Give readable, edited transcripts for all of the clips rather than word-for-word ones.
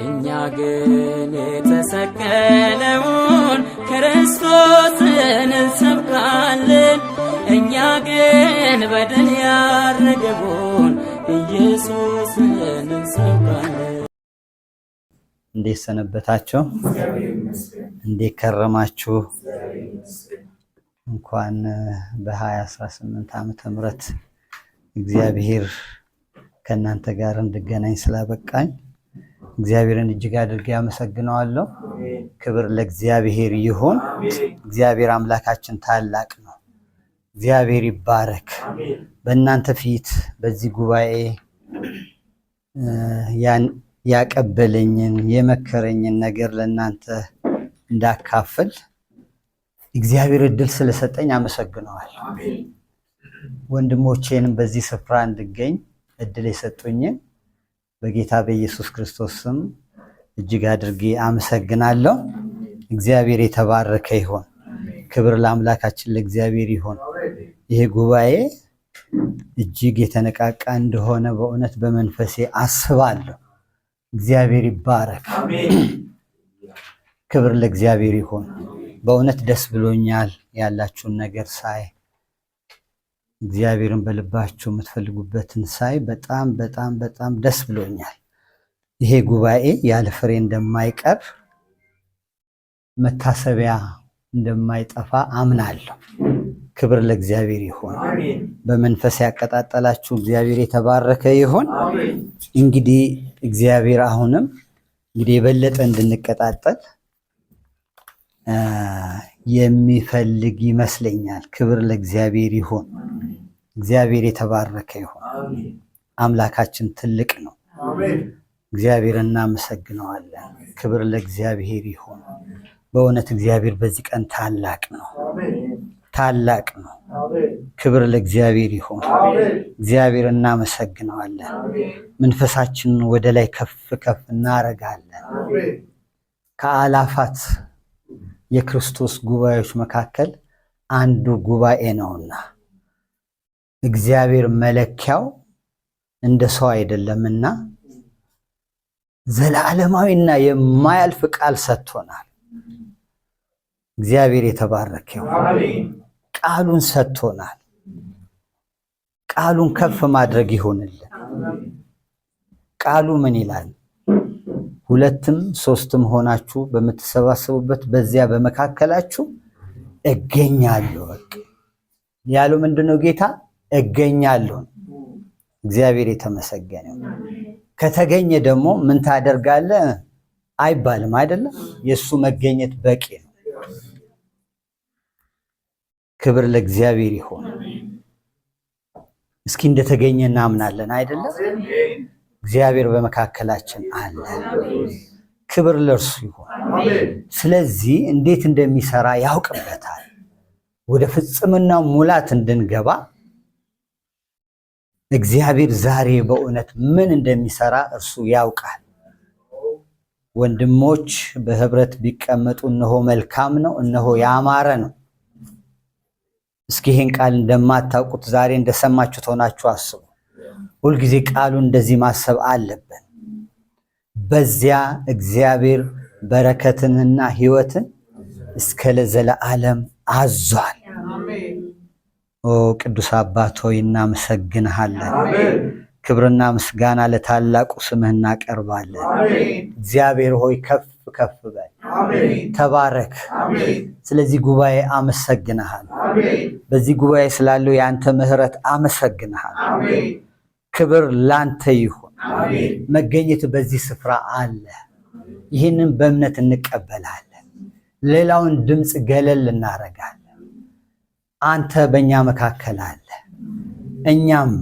እኛ ግን የተሰቀለውን ክርስቶስን እንሰብካለን። እኛ ግን በድል ያረገውን ኢየሱስን እንሰብካለን። እንዴት ሰነበታችሁ? እንዴት ከረማችሁ? እንኳን በ2018 ዓመተ ምህረት እግዚአብሔር ከእናንተ ጋር እንድገናኝ ስላበቃኝ እግዚአብሔርን እጅግ አድርጌ አመሰግነዋለሁ። ክብር ለእግዚአብሔር ይሁን። እግዚአብሔር አምላካችን ታላቅ ነው። እግዚአብሔር ይባረክ። በእናንተ ፊት በዚህ ጉባኤ ያቀበለኝን የመከረኝን ነገር ለእናንተ እንዳካፍል እግዚአብሔር እድል ስለሰጠኝ አመሰግነዋለሁ። ወንድሞቼንም በዚህ ስፍራ እንድገኝ እድል የሰጡኝን በጌታ በኢየሱስ ክርስቶስ ስም እጅግ አድርጌ አመሰግናለሁ። እግዚአብሔር የተባረከ ይሁን። ክብር ለአምላካችን ለእግዚአብሔር ይሁን። ይሄ ጉባኤ እጅግ የተነቃቃ እንደሆነ በእውነት በመንፈሴ አስባለሁ። እግዚአብሔር ይባረክ። ክብር ለእግዚአብሔር ይሁን። በእውነት ደስ ብሎኛል ያላችሁን ነገር ሳይ፣ እግዚአብሔርን በልባችሁ የምትፈልጉበትን ሳይ በጣም በጣም በጣም ደስ ብሎኛል። ይሄ ጉባኤ ያለ ፍሬ እንደማይቀር መታሰቢያ እንደማይጠፋ አምናለሁ። ክብር ለእግዚአብሔር ይሁን። በመንፈስ ያቀጣጠላችሁ እግዚአብሔር የተባረከ ይሁን። እንግዲህ እግዚአብሔር አሁንም የበለጠ እንድንቀጣጠል የሚፈልግ ይመስለኛል። ክብር ለእግዚአብሔር ይሁን። እግዚአብሔር የተባረከ ይሁን። አምላካችን ትልቅ ነው። እግዚአብሔር እናመሰግነዋለን። ክብር ለእግዚአብሔር ይሁን። በእውነት እግዚአብሔር በዚህ ቀን ታላቅ ነው፣ ታላቅ ነው። ክብር ለእግዚአብሔር ይሁን። እግዚአብሔር እናመሰግነዋለን። መንፈሳችንን ወደ ላይ ከፍ ከፍ እናረጋለን። ከአላፋት የክርስቶስ ጉባኤዎች መካከል አንዱ ጉባኤ ነውና እግዚአብሔር መለኪያው እንደ ሰው አይደለምና ዘላለማዊና የማያልፍ ቃል ሰጥቶናል። እግዚአብሔር የተባረከው ቃሉን ሰጥቶናል። ቃሉን ከፍ ማድረግ ይሆንልን። ቃሉ ምን ይላል? ሁለትም ሶስትም ሆናችሁ በምትሰባሰቡበት በዚያ በመካከላችሁ እገኛለሁ ያለው ምንድነው? ጌታ እገኛለሁ። እግዚአብሔር የተመሰገነ። ከተገኘ ደግሞ ምን ታደርጋለህ አይባልም አይደለም? የሱ መገኘት በቂ ነው። ክብር ለእግዚአብሔር ይሁን። እስኪ እንደተገኘ እናምናለን አይደለም? እግዚአብሔር በመካከላችን አለ። ክብር ለእርሱ ይሁን። ስለዚህ እንዴት እንደሚሰራ ያውቅበታል። ወደ ፍጽምናው ሙላት እንድንገባ እግዚአብሔር ዛሬ በእውነት ምን እንደሚሰራ እርሱ ያውቃል። ወንድሞች በህብረት ቢቀመጡ እነሆ መልካም ነው፣ እነሆ ያማረ ነው። እስኪ ይህን ቃል እንደማታውቁት ዛሬ እንደሰማችሁት ሆናችሁ አስቡ። ሁልጊዜ ቃሉን እንደዚህ ማሰብ አለብን። በዚያ እግዚአብሔር በረከትንና ሕይወትን እስከ ለዘላለም አዟል። ኦ ቅዱስ አባት ሆይ እናመሰግንሃለን። ክብርና ምስጋና ለታላቁ ስምህ እናቀርባለን። እግዚአብሔር ሆይ ከፍ ከፍ በል፣ ተባረክ። ስለዚህ ጉባኤ አመሰግንሃል። በዚህ ጉባኤ ስላለው የአንተ ምሕረት አመሰግንሃል። ክብር ላንተ ይሁን። መገኘት በዚህ ስፍራ አለ። ይህንን በእምነት እንቀበላለን። ሌላውን ድምፅ ገለል እናረጋለን። አንተ በእኛ መካከል አለ፣ እኛም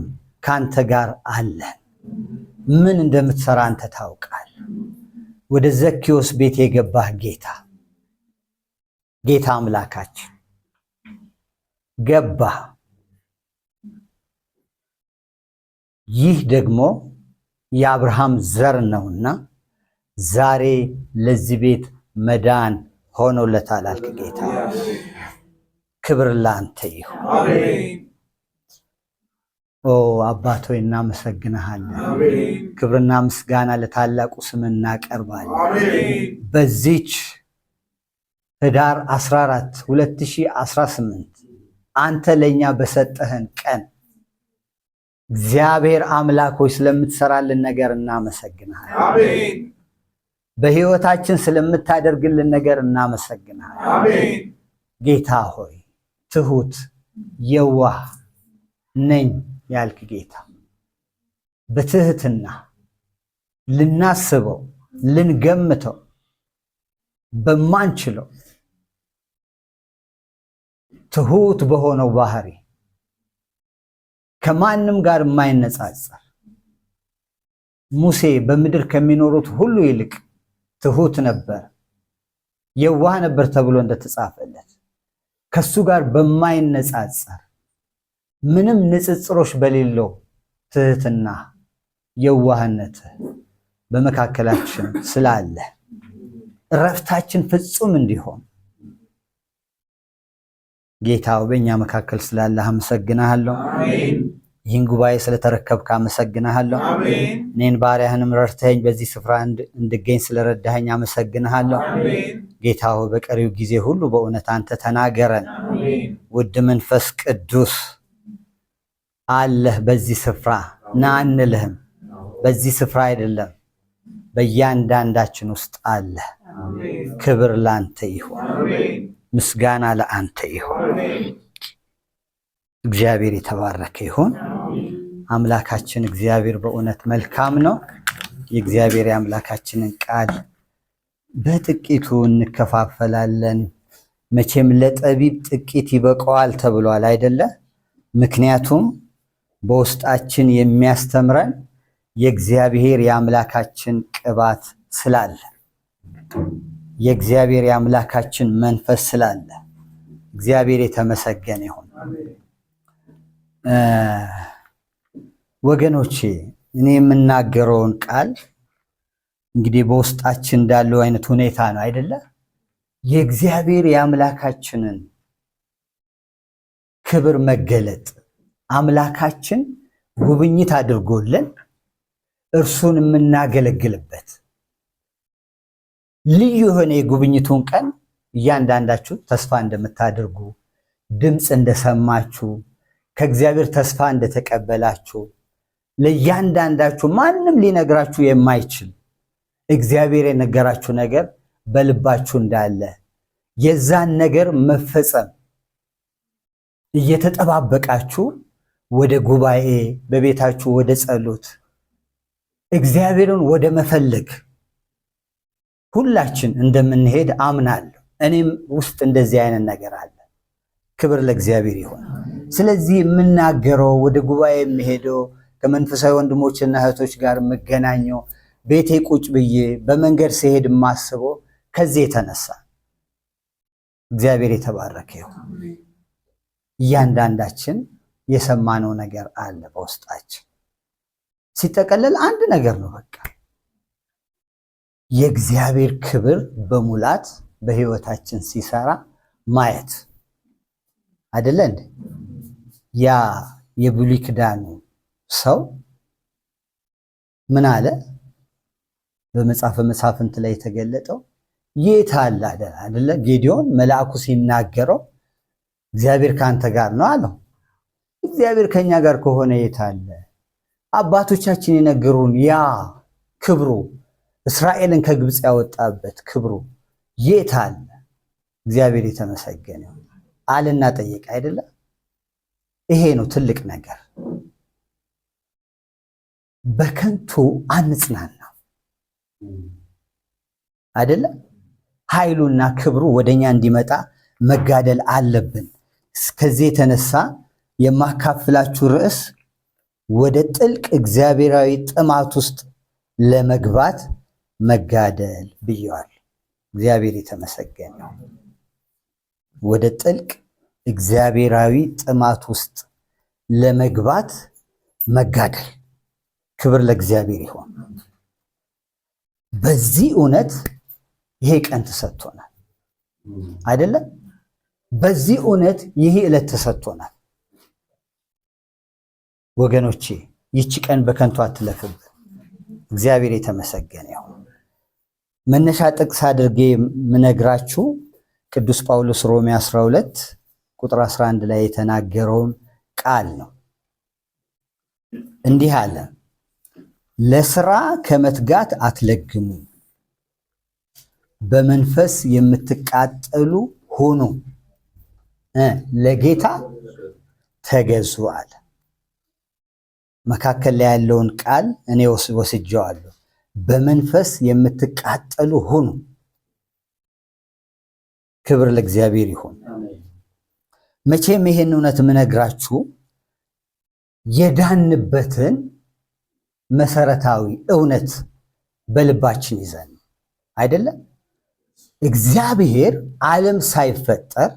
ከአንተ ጋር አለን። ምን እንደምትሰራ አንተ ታውቃለህ። ወደ ዘኪዎስ ቤት የገባህ ጌታ አምላካችን ገባህ። ይህ ደግሞ የአብርሃም ዘር ነውና ዛሬ ለዚህ ቤት መዳን ሆኖለታል አልክ ጌታ። ክብር ላንተ ይሁን። ኦ አባት ሆይ እናመሰግንሃለን። ክብርና ምስጋና ለታላቁ ስም እናቀርባለን። በዚች ህዳር 14 2018 አንተ ለኛ በሰጠህን ቀን እግዚአብሔር አምላክ ሆይ ስለምትሰራልን ነገር እናመሰግንሃለን። በህይወታችን ስለምታደርግልን ነገር እናመሰግንሃለን። ጌታ ሆይ ትሁት የዋህ ነኝ ያልክ ጌታ በትህትና ልናስበው ልንገምተው በማንችለው ትሁት በሆነው ባህሪ ከማንም ጋር የማይነጻጸር ሙሴ በምድር ከሚኖሩት ሁሉ ይልቅ ትሁት ነበር፣ የዋህ ነበር ተብሎ እንደተጻፈለት ከሱ ጋር በማይነጻጸር ምንም ንጽጽሮች በሌለው ትህትና የዋህነት በመካከላችን ስላለ እረፍታችን ፍጹም እንዲሆን ጌታው በእኛ መካከል ስላለ አመሰግናለሁ። ይህን ጉባኤ ስለተረከብክ አመሰግናለሁ። እኔን ባሪያህንም ረድተኸኝ በዚህ ስፍራ እንድገኝ ስለረዳኸኝ አመሰግናለሁ። ጌታው በቀሪው ጊዜ ሁሉ በእውነት አንተ ተናገረን። ውድ መንፈስ ቅዱስ አለህ በዚህ ስፍራ ና አንልህም። በዚህ ስፍራ አይደለም በእያንዳንዳችን ውስጥ አለ። ክብር ለአንተ ይሁን፣ ምስጋና ለአንተ ይሁን። እግዚአብሔር የተባረከ ይሁን። አምላካችን እግዚአብሔር በእውነት መልካም ነው። የእግዚአብሔር የአምላካችንን ቃል በጥቂቱ እንከፋፈላለን። መቼም ለጠቢብ ጥቂት ይበቃዋል ተብሏል አይደለ? ምክንያቱም በውስጣችን የሚያስተምረን የእግዚአብሔር የአምላካችን ቅባት ስላለ፣ የእግዚአብሔር የአምላካችን መንፈስ ስላለ እግዚአብሔር የተመሰገነ ይሁን። ወገኖቼ እኔ የምናገረውን ቃል እንግዲህ በውስጣችን እንዳለው አይነት ሁኔታ ነው አይደለ? የእግዚአብሔር የአምላካችንን ክብር መገለጥ አምላካችን ጉብኝት አድርጎልን እርሱን የምናገለግልበት ልዩ የሆነ የጉብኝቱን ቀን እያንዳንዳችሁ ተስፋ እንደምታደርጉ፣ ድምፅ እንደሰማችሁ፣ ከእግዚአብሔር ተስፋ እንደተቀበላችሁ፣ ለእያንዳንዳችሁ ማንም ሊነግራችሁ የማይችል እግዚአብሔር የነገራችሁ ነገር በልባችሁ እንዳለ የዛን ነገር መፈጸም እየተጠባበቃችሁ ወደ ጉባኤ፣ በቤታችሁ ወደ ጸሎት፣ እግዚአብሔርን ወደ መፈለግ ሁላችን እንደምንሄድ አምናለሁ። እኔም ውስጥ እንደዚህ አይነት ነገር አለ። ክብር ለእግዚአብሔር ይሁን። ስለዚህ የምናገረው ወደ ጉባኤ የሚሄደው ከመንፈሳዊ ወንድሞችና እህቶች ጋር የምገናኘው ቤቴ ቁጭ ብዬ በመንገድ ሲሄድ የማስበው ከዚህ የተነሳ እግዚአብሔር የተባረከ ይሁን። እያንዳንዳችን የሰማነው ነገር አለ በውስጣችን። ሲጠቀለል አንድ ነገር ነው፣ በቃ የእግዚአብሔር ክብር በሙላት በህይወታችን ሲሰራ ማየት አይደለ እንዴ? ያ የብሉይ ኪዳኑ ሰው ምን አለ? በመጽሐፈ መሳፍንት ላይ የተገለጠው የት አለ አይደለ? ጌዲዮን መልአኩ ሲናገረው እግዚአብሔር ካንተ ጋር ነው አለው። እግዚአብሔር ከኛ ጋር ከሆነ የት አለ? አባቶቻችን የነገሩን ያ ክብሩ እስራኤልን ከግብፅ ያወጣበት ክብሩ የት አለ? እግዚአብሔር የተመሰገነ አለና ጠየቀ አይደለ? ይሄ ነው ትልቅ ነገር። በከንቱ አንጽናና አይደለ? ኃይሉና ክብሩ ወደኛ እንዲመጣ መጋደል አለብን። ከዚህ የተነሳ የማካፍላችሁ ርዕስ ወደ ጥልቅ እግዚአብሔራዊ ጥማት ውስጥ ለመግባት መጋደል ብየዋል። እግዚአብሔር የተመሰገነ ነው። ወደ ጥልቅ እግዚአብሔራዊ ጥማት ውስጥ ለመግባት መጋደል። ክብር ለእግዚአብሔር ይሁን። በዚህ እውነት ይሄ ቀን ተሰጥቶናል አይደለም? በዚህ እውነት ይሄ ዕለት ተሰጥቶናል። ወገኖቼ ይቺ ቀን በከንቱ አትለፍብን። እግዚአብሔር የተመሰገነ ይሁን። መነሻ ጥቅስ አድርጌ የምነግራችሁ ቅዱስ ጳውሎስ ሮሜ 12 ቁጥር 11 ላይ የተናገረውን ቃል ነው። እንዲህ አለ፣ ለስራ ከመትጋት አትለግሙ፣ በመንፈስ የምትቃጠሉ ሁኑ፣ ለጌታ ተገዙ አለ። መካከል ላይ ያለውን ቃል እኔ ወስጄዋለሁ። በመንፈስ የምትቃጠሉ ሁኑ። ክብር ለእግዚአብሔር ይሁን። መቼም ይሄን እውነት የምነግራችሁ የዳንበትን መሰረታዊ እውነት በልባችን ይዘን አይደለም። እግዚአብሔር ዓለም ሳይፈጠር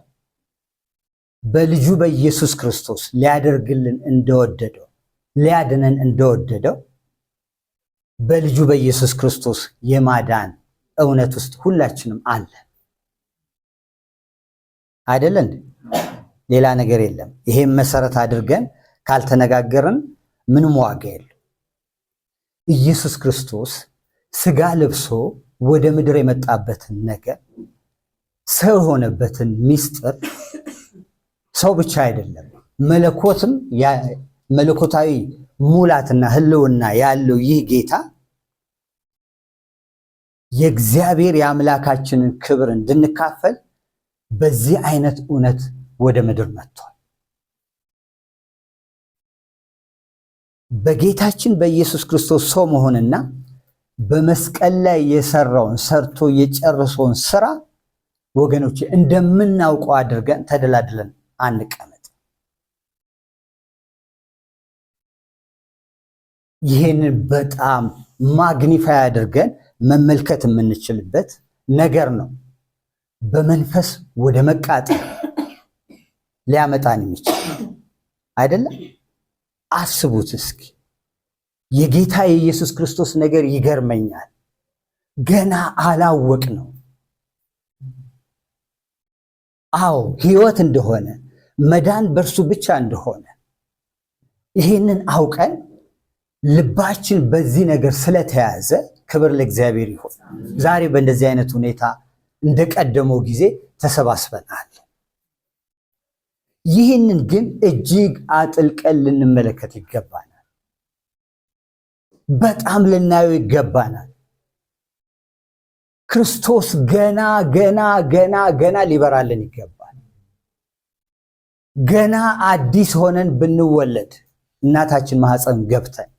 በልጁ በኢየሱስ ክርስቶስ ሊያደርግልን እንደወደደው ሊያድነን እንደወደደው በልጁ በኢየሱስ ክርስቶስ የማዳን እውነት ውስጥ ሁላችንም አለ አይደለን? ሌላ ነገር የለም። ይሄን መሰረት አድርገን ካልተነጋገርን ምንም ዋጋ የለም። ኢየሱስ ክርስቶስ ስጋ ለብሶ ወደ ምድር የመጣበትን ነገር ሰው የሆነበትን ምስጢር ሰው ብቻ አይደለም መለኮትም መለኮታዊ ሙላትና ህልውና ያለው ይህ ጌታ የእግዚአብሔር የአምላካችንን ክብር እንድንካፈል በዚህ አይነት እውነት ወደ ምድር መጥቷል። በጌታችን በኢየሱስ ክርስቶስ ሰው መሆንና በመስቀል ላይ የሰራውን ሰርቶ የጨረሰውን ስራ ወገኖች እንደምናውቀው አድርገን ተደላድለን አንቀመጥ። ይህንን በጣም ማግኒፋይ አድርገን መመልከት የምንችልበት ነገር ነው። በመንፈስ ወደ መቃጠል ሊያመጣን የሚችል አይደለም። አስቡት እስኪ። የጌታ የኢየሱስ ክርስቶስ ነገር ይገርመኛል። ገና አላወቅ ነው። አዎ ሕይወት እንደሆነ መዳን በእርሱ ብቻ እንደሆነ ይህንን አውቀን ልባችን በዚህ ነገር ስለተያዘ ክብር ለእግዚአብሔር ይሁን። ዛሬ በእንደዚህ አይነት ሁኔታ እንደቀደመው ጊዜ ተሰባስበናል። ይህንን ግን እጅግ አጥልቀን ልንመለከት ይገባናል። በጣም ልናየው ይገባናል። ክርስቶስ ገና ገና ገና ገና ሊበራልን ይገባል። ገና አዲስ ሆነን ብንወለድ እናታችን ማህፀን ገብተን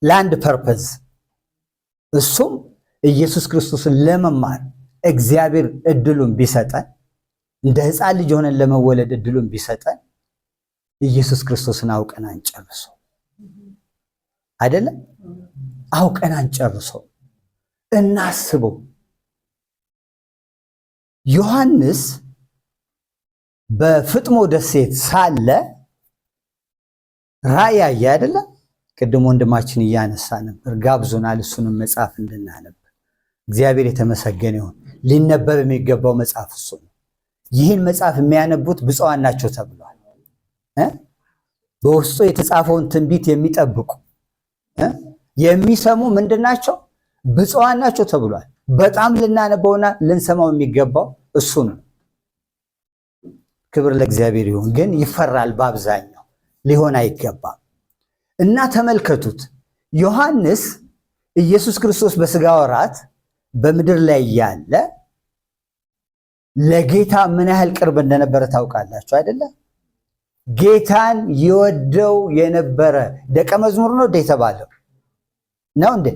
ለአንድ ፐርፐዝ እሱም ኢየሱስ ክርስቶስን ለመማር እግዚአብሔር እድሉን ቢሰጠን እንደ ሕፃን ልጅ ሆነን ለመወለድ እድሉን ቢሰጠን ኢየሱስ ክርስቶስን አውቀን አንጨርሰው አይደለም? አውቀን አንጨርሰው። እናስበው። ዮሐንስ በፍጥሞ ደሴት ሳለ ራእይ ያየ አይደለም? ቅድም ወንድማችን እያነሳ ነበር፣ ጋብዞናል እሱንም መጽሐፍ እንድናነብ። እግዚአብሔር የተመሰገነ ይሁን። ሊነበብ የሚገባው መጽሐፍ እሱ ነው። ይህን መጽሐፍ የሚያነቡት ብፁዓን ናቸው ተብሏል። በውስጡ የተጻፈውን ትንቢት የሚጠብቁ የሚሰሙ ምንድናቸው? ብፁዓን ናቸው ተብሏል። በጣም ልናነበውና ልንሰማው የሚገባው እሱ ነው። ክብር ለእግዚአብሔር ይሁን። ግን ይፈራል፣ በአብዛኛው ሊሆን አይገባም። እና ተመልከቱት፣ ዮሐንስ ኢየሱስ ክርስቶስ በሥጋ ወራት በምድር ላይ ያለ ለጌታ ምን ያህል ቅርብ እንደነበረ ታውቃላችሁ አይደለ? ጌታን ይወደው የነበረ ደቀ መዝሙር ነው እንደ የተባለው ነው እንዴ?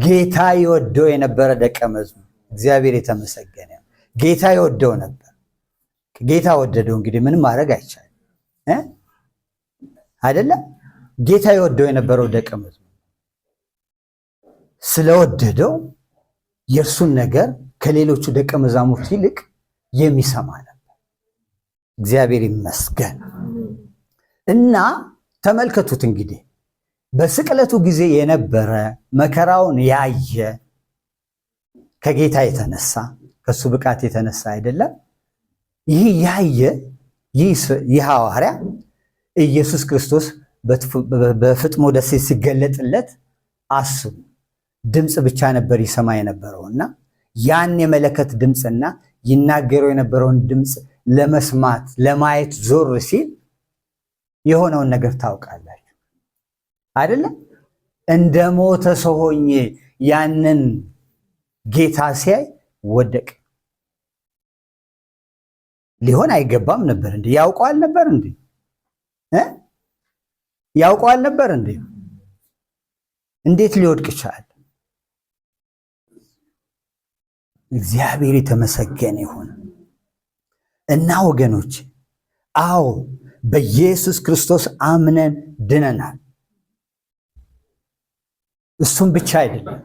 ጌታ ይወደው የነበረ ደቀ መዝሙር። እግዚአብሔር የተመሰገነ። ጌታ ይወደው ነበር። ጌታ ወደደው። እንግዲህ ምንም ማድረግ አይቻልም አይደለም? ጌታ ይወደው የነበረው ደቀ መዝሙር ስለወደደው የእርሱን ነገር ከሌሎቹ ደቀ መዛሙርት ይልቅ የሚሰማ ነበር። እግዚአብሔር ይመስገን። እና ተመልከቱት እንግዲህ በስቅለቱ ጊዜ የነበረ መከራውን ያየ ከጌታ የተነሳ ከሱ ብቃት የተነሳ አይደለም። ይህ ያየ ይህ ሐዋርያ ኢየሱስ ክርስቶስ በፍጥሞ ደሴት ሲገለጥለት አስቡ። ድምፅ ብቻ ነበር ይሰማ የነበረውና ያን የመለከት ድምፅና ይናገረው የነበረውን ድምፅ ለመስማት ለማየት ዞር ሲል የሆነውን ነገር ታውቃላችሁ አይደለም? እንደ ሞተ ሰው ሆኜ ያንን ጌታ ሲያይ ወደቀ። ሊሆን አይገባም ነበር እንዴ? ያውቀዋል ነበር እንዴ? ያውቀዋል ነበር እንዴ? እንዴት ሊወድቅ ይችላል? እግዚአብሔር የተመሰገነ ይሁን። እና ወገኖች፣ አዎ በኢየሱስ ክርስቶስ አምነን ድነናል። እሱም ብቻ አይደለም፣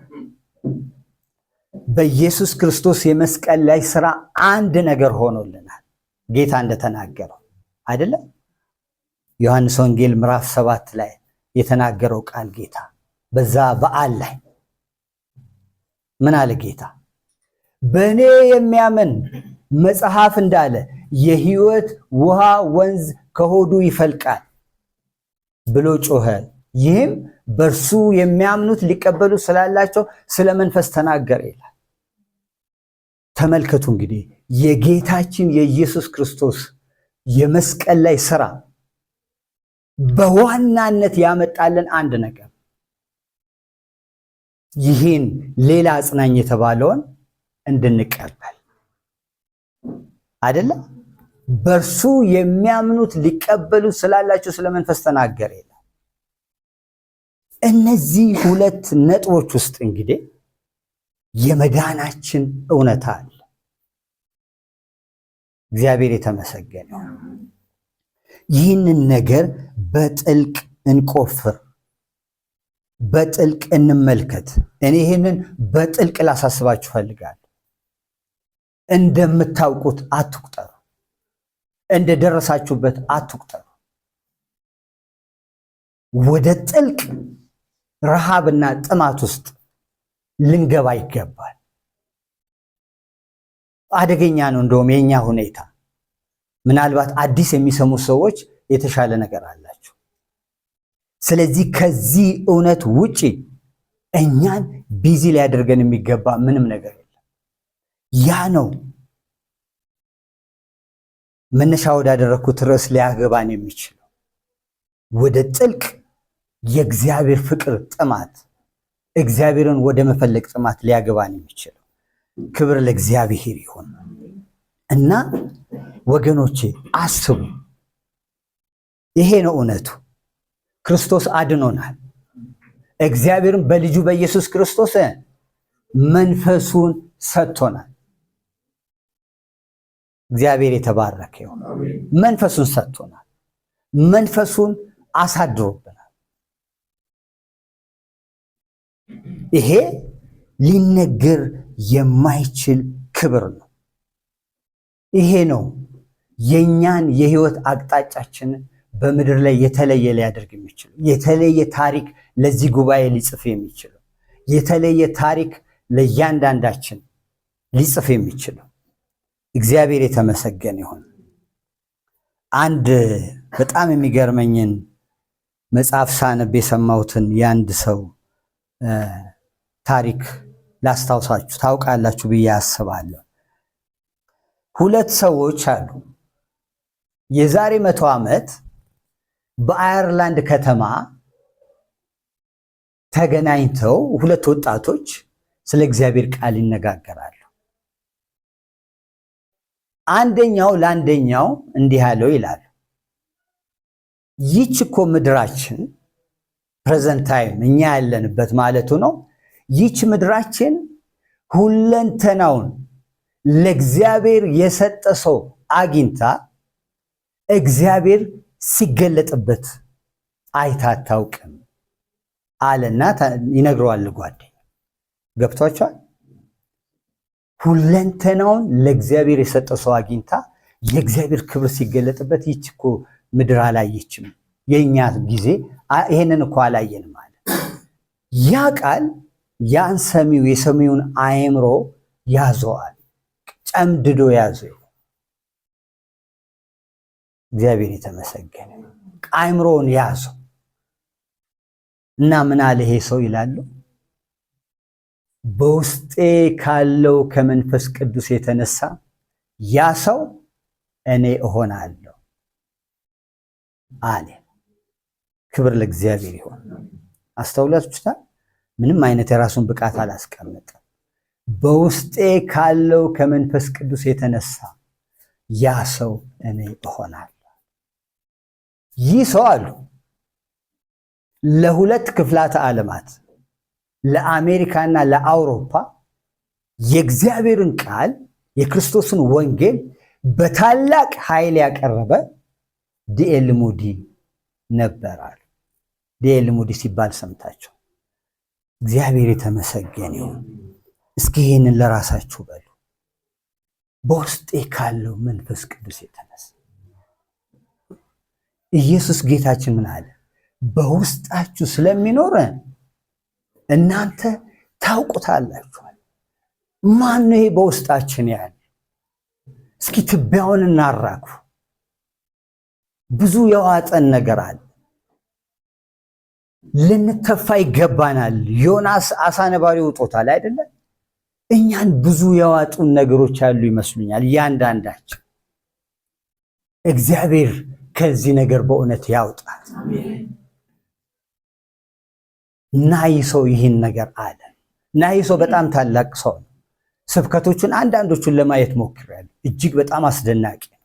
በኢየሱስ ክርስቶስ የመስቀል ላይ ሥራ አንድ ነገር ሆኖልናል። ጌታ እንደተናገረው አይደለም? ዮሐንስ ወንጌል ምዕራፍ 7 ላይ የተናገረው ቃል ጌታ በዛ በዓል ላይ ምን አለ ጌታ? በእኔ የሚያምን መጽሐፍ እንዳለ የሕይወት ውሃ ወንዝ ከሆዱ ይፈልቃል ብሎ ጮኸ። ይህም በእርሱ የሚያምኑት ሊቀበሉ ስላላቸው ስለ መንፈስ ተናገረ ይላል። ተመልከቱ እንግዲህ የጌታችን የኢየሱስ ክርስቶስ የመስቀል ላይ ሥራ በዋናነት ያመጣልን አንድ ነገር ይህን ሌላ አጽናኝ የተባለውን እንድንቀበል አይደለም። በእርሱ የሚያምኑት ሊቀበሉ ስላላቸው ስለ መንፈስ ተናገረ ይላል። እነዚህ ሁለት ነጥቦች ውስጥ እንግዲህ የመዳናችን እውነታ አለ። እግዚአብሔር የተመሰገነ። ይህንን ነገር በጥልቅ እንቆፍር፣ በጥልቅ እንመልከት። እኔ ይህንን በጥልቅ ላሳስባችሁ ፈልጋለሁ። እንደምታውቁት አትቁጠሩ፣ እንደደረሳችሁበት አትቁጠሩ። ወደ ጥልቅ ረሃብና ጥማት ውስጥ ልንገባ ይገባል። አደገኛ ነው እንደውም የኛ ሁኔታ። ምናልባት አዲስ የሚሰሙ ሰዎች የተሻለ ነገር አላቸው። ስለዚህ ከዚህ እውነት ውጪ እኛን ቢዚ ሊያደርገን የሚገባ ምንም ነገር የለም። ያ ነው መነሻ ወዳደረኩት ርዕስ ሊያገባን የሚችለው ወደ ጥልቅ የእግዚአብሔር ፍቅር ጥማት፣ እግዚአብሔርን ወደ መፈለግ ጥማት ሊያገባን የሚችለው። ክብር ለእግዚአብሔር ይሁን። እና ወገኖቼ አስቡ፣ ይሄ ነው እውነቱ። ክርስቶስ አድኖናል። እግዚአብሔርን በልጁ በኢየሱስ ክርስቶስ መንፈሱን ሰጥቶናል። እግዚአብሔር የተባረከ ይሁን። መንፈሱን ሰጥቶናል። መንፈሱን አሳድሮብናል። ይሄ ሊነገር የማይችል ክብር ነው። ይሄ ነው የኛን የህይወት አቅጣጫችንን በምድር ላይ የተለየ ሊያደርግ የሚችለው፣ የተለየ ታሪክ ለዚህ ጉባኤ ሊጽፍ የሚችለው፣ የተለየ ታሪክ ለእያንዳንዳችን ሊጽፍ የሚችለው። እግዚአብሔር የተመሰገነ ይሁን። አንድ በጣም የሚገርመኝን መጽሐፍ ሳነብ የሰማሁትን የአንድ ሰው ታሪክ ላስታውሳችሁ። ታውቃላችሁ ብዬ አስባለሁ። ሁለት ሰዎች አሉ። የዛሬ 100 ዓመት በአየርላንድ ከተማ ተገናኝተው ሁለት ወጣቶች ስለ እግዚአብሔር ቃል ይነጋገራሉ። አንደኛው ለአንደኛው እንዲህ አለው ይላሉ፣ ይህች እኮ ምድራችን ፕሬዘንት ታይም እኛ ያለንበት ማለቱ ነው። ይህች ምድራችን ሁለንተናውን ለእግዚአብሔር የሰጠ ሰው አግኝታ እግዚአብሔር ሲገለጥበት አይታ አታውቅም አለና ይነግረዋል ጓደኛ። ገብቷቸዋል? ሁለንተናውን ለእግዚአብሔር የሰጠ ሰው አግኝታ የእግዚአብሔር ክብር ሲገለጥበት ይህች እኮ ምድር አላየችም፣ የኛ ጊዜ ይሄንን እኮ አላየንም አለ። ያ ቃል ያን ሰሚው የሰሚውን አእምሮ ያዘዋል፣ ጨምድዶ ያዘው። እግዚአብሔር የተመሰገነ። አእምሮውን ያዘው። እና ምን አለ ይሄ ሰው ይላሉ፣ በውስጤ ካለው ከመንፈስ ቅዱስ የተነሳ ያ ሰው እኔ እሆናለሁ አለ። ክብር ለእግዚአብሔር ይሁን። አስተውላችሁታል? ምንም አይነት የራሱን ብቃት አላስቀመጠም። በውስጤ ካለው ከመንፈስ ቅዱስ የተነሳ ያ ሰው እኔ እሆናለሁ። ይህ ሰው አሉ ለሁለት ክፍላተ ዓለማት ለአሜሪካና ለአውሮፓ የእግዚአብሔርን ቃል የክርስቶስን ወንጌል በታላቅ ኃይል ያቀረበ ዲኤል ሙዲ ነበራል። ዲኤል ሙዲ ሲባል ሰምታችሁ እግዚአብሔር የተመሰገነ ይሁን። እስኪ ይህንን ለራሳችሁ በሉ። በውስጤ ካለው መንፈስ ቅዱስ የተነሳ ኢየሱስ ጌታችን ምን አለ? በውስጣችሁ ስለሚኖር እናንተ ታውቁታላችኋል። ማን ነው ይሄ በውስጣችን ያለ? እስኪ ትቢያውን እናራግፉ። ብዙ የዋጠን ነገር አለ። ልንተፋ ይገባናል። ዮናስ አሳ ነባሪ ውጦታል አይደለ? እኛን ብዙ የዋጡን ነገሮች ያሉ ይመስሉኛል እያንዳንዳችን። እግዚአብሔር ከዚህ ነገር በእውነት ያውጣል። ናይ ሰው ይህን ነገር አለ። ናይ ሰው በጣም ታላቅ ሰው ነው። ስብከቶቹን አንዳንዶቹን ለማየት ሞክሬያለሁ። እጅግ በጣም አስደናቂ ነው።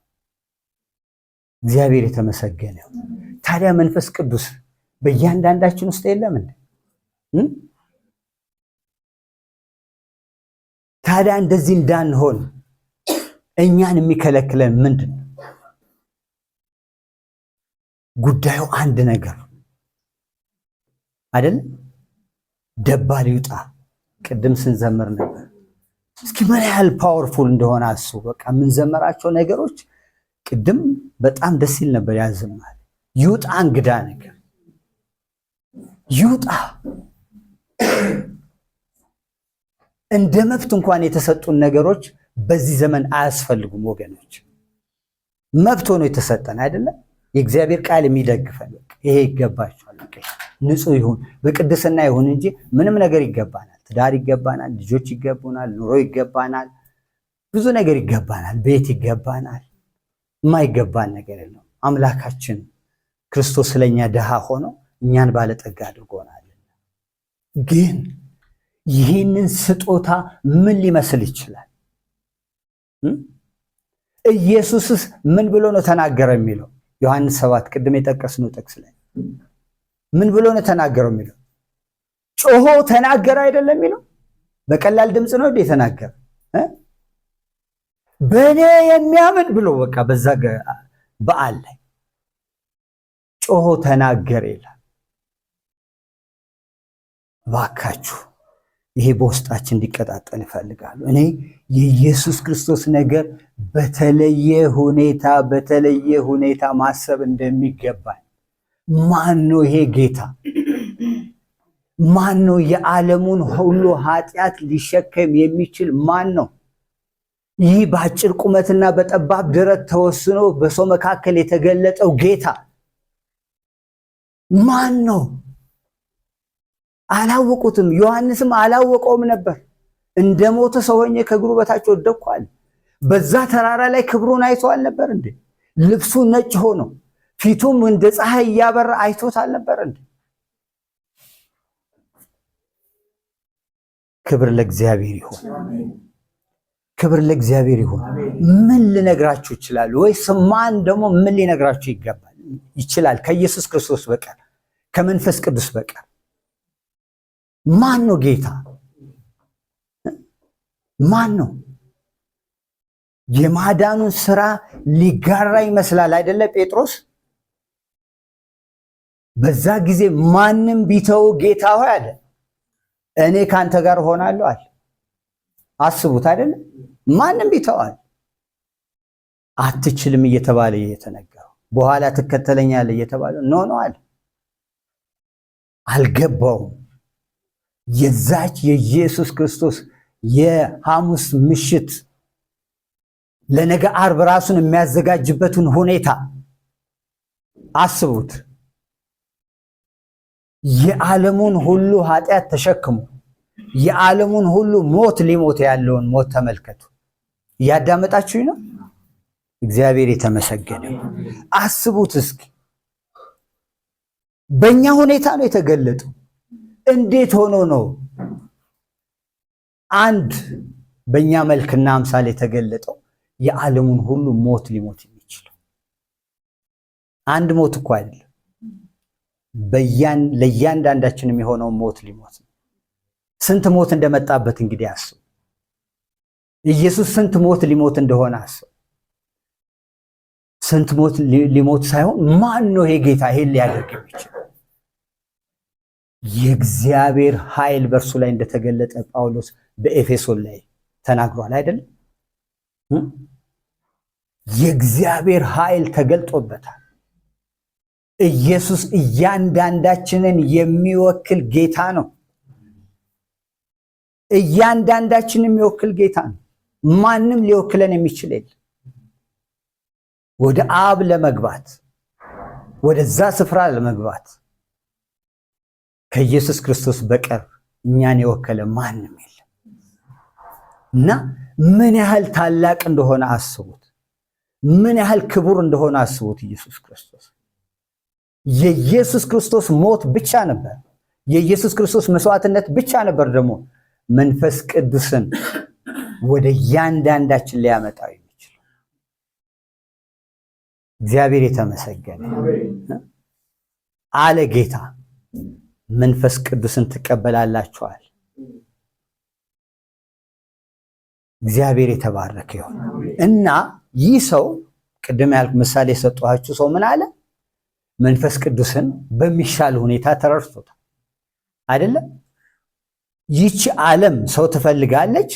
እግዚአብሔር የተመሰገነ ነው። ታዲያ መንፈስ ቅዱስ በእያንዳንዳችን ውስጥ የለም እንዴ? ታዲያ እንደዚህ እንዳንሆን እኛን የሚከለክለን ምንድን ነው? ጉዳዩ አንድ ነገር አይደል? ደባል ይውጣ። ቅድም ስንዘምር ነበር። እስኪ ምን ያህል ፓወርፉል እንደሆነ አስቡ። በቃ የምንዘመራቸው ነገሮች ቅድም በጣም ደስ ይል ነበር። ያዝማል ይውጣ፣ እንግዳ ነገር ይውጣ። እንደ መብት እንኳን የተሰጡን ነገሮች በዚህ ዘመን አያስፈልጉም ወገኖች። መብት ሆኖ የተሰጠን አይደለም? የእግዚአብሔር ቃል የሚደግፈን ይሄ ይገባችኋል፣ ንጹህ ይሁን በቅድስና ይሁን እንጂ ምንም ነገር ይገባናል። ትዳር ይገባናል፣ ልጆች ይገቡናል፣ ኑሮ ይገባናል፣ ብዙ ነገር ይገባናል፣ ቤት ይገባናል። የማይገባን ነገር የለም። አምላካችን ክርስቶስ ስለኛ ድሃ ሆኖ እኛን ባለጠጋ አድርጎናል። ግን ይህንን ስጦታ ምን ሊመስል ይችላል? ኢየሱስስ ምን ብሎ ነው ተናገረ የሚለው? ዮሐንስ 7 ቅድም የጠቀስነው ጥቅስ ላይ ምን ብሎ ነው ተናገረው የሚለው? ጮሆ ተናገረ አይደለም የሚለው? በቀላል ድምፅ ነው እንዴ ተናገረ? በእኔ የሚያምን ብሎ በቃ በዛ በዓል ላይ ጮሆ ተናገረ ይላል። ባካችሁ ይሄ በውስጣችን እንዲቀጣጠል ይፈልጋሉ። እኔ የኢየሱስ ክርስቶስ ነገር በተለየ ሁኔታ ማሰብ እንደሚገባል። ማን ነው ይሄ ጌታ? ማን ነው የዓለሙን ሁሉ ኃጢአት ሊሸከም የሚችል ማን ነው? ይህ በአጭር ቁመትና በጠባብ ደረት ተወስኖ በሰው መካከል የተገለጠው ጌታ ማን ነው? አላወቁትም። ዮሐንስም አላወቀውም ነበር። እንደ ሞተ ሰው ሆኜ ከእግሩ በታች ወደቅኳል። በዛ ተራራ ላይ ክብሩን አይቷል ነበር እንዴ? ልብሱ ነጭ ሆኖ ፊቱም እንደ ፀሐይ እያበራ አይቶት አልነበር እንዴ? ክብር ለእግዚአብሔር ይሁን። ክብር ለእግዚአብሔር ይሁን። ምን ልነግራችሁ ይችላል? ወይስ ማን ደግሞ ምን ሊነግራችሁ ይችላል? ከኢየሱስ ክርስቶስ በቀር ከመንፈስ ቅዱስ በቀር ማን ነው ጌታ? ማን ነው? የማዳኑን ስራ ሊጋራ ይመስላል አይደለ ጴጥሮስ? በዛ ጊዜ ማንም ቢተው ጌታ ሆይ አለ እኔ ካንተ ጋር ሆናለሁ አለ። አስቡት አይደለ? ማንም ቢተዋል አትችልም እየተባለ እየተነገረው በኋላ ትከተለኛለህ እየተባለ ኖ አለ። አልገባውም። የዛች የኢየሱስ ክርስቶስ የሐሙስ ምሽት ለነገ ዓርብ ራሱን የሚያዘጋጅበትን ሁኔታ አስቡት። የዓለሙን ሁሉ ኃጢአት ተሸክሞ የዓለሙን ሁሉ ሞት ሊሞት ያለውን ሞት ተመልከቱ። እያዳመጣችሁኝ ነው? እግዚአብሔር የተመሰገነ። አስቡት እስኪ በእኛ ሁኔታ ነው የተገለጠው። እንዴት ሆኖ ነው አንድ በእኛ መልክና አምሳል የተገለጠው የዓለሙን ሁሉ ሞት ሊሞት የሚችለው? አንድ ሞት እኮ አይደለም፣ ለእያንዳንዳችን የሚሆነው ሞት ሊሞት ነው። ስንት ሞት እንደመጣበት እንግዲህ አስቡ። ኢየሱስ ስንት ሞት ሊሞት እንደሆነ አስቡ። ስንት ሞት ሊሞት ሳይሆን ማን ነው ይሄ ጌታ ይሄን ሊያደርግ የሚችል? የእግዚአብሔር ኃይል በእርሱ ላይ እንደተገለጠ ጳውሎስ በኤፌሶን ላይ ተናግሯል አይደለም? የእግዚአብሔር ኃይል ተገልጦበታል። ኢየሱስ እያንዳንዳችንን የሚወክል ጌታ ነው። እያንዳንዳችንን የሚወክል ጌታ ነው። ማንም ሊወክለን የሚችል የለም። ወደ አብ ለመግባት ወደዛ ስፍራ ለመግባት ከኢየሱስ ክርስቶስ በቀር እኛን የወከለ ማንም የለም እና ምን ያህል ታላቅ እንደሆነ አስቡት። ምን ያህል ክቡር እንደሆነ አስቡት። ኢየሱስ ክርስቶስ የኢየሱስ ክርስቶስ ሞት ብቻ ነበር፣ የኢየሱስ ክርስቶስ መስዋዕትነት ብቻ ነበር ደግሞ መንፈስ ቅዱስን ወደ እያንዳንዳችን ሊያመጣው የሚችል። እግዚአብሔር የተመሰገነ አለ ጌታ። መንፈስ ቅዱስን ትቀበላላችኋል። እግዚአብሔር የተባረከ ይሁን እና ይህ ሰው ቅድም ያልኩ ምሳሌ የሰጠኋችሁ ሰው ምን አለ? መንፈስ ቅዱስን በሚሻል ሁኔታ ተረድቶታል አይደለም? ይቺ ዓለም ሰው ትፈልጋለች፣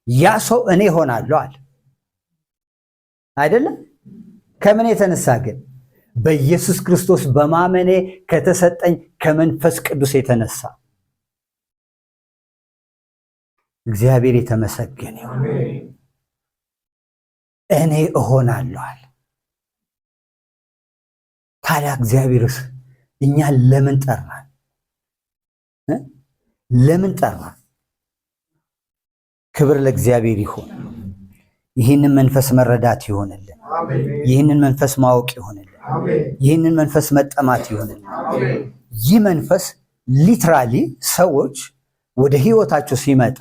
ያ ሰው እኔ ሆናለሁ አለ አይደለም? ከምን የተነሳ ግን? በኢየሱስ ክርስቶስ በማመኔ ከተሰጠኝ ከመንፈስ ቅዱስ የተነሳ። እግዚአብሔር የተመሰገነ ይሁን። እኔ እሆናለሁ አለ። ታዲያ እግዚአብሔርስ እኛን ለምን ጠራን? ለምን ጠራን? ክብር ለእግዚአብሔር ይሁን። ይህንን መንፈስ መረዳት ይሆንልን። ይህንን መንፈስ ማወቅ ይሆንልን። ይህንን መንፈስ መጠማት ይሆንልን። ይህ መንፈስ ሊትራሊ ሰዎች ወደ ህይወታቸው ሲመጣ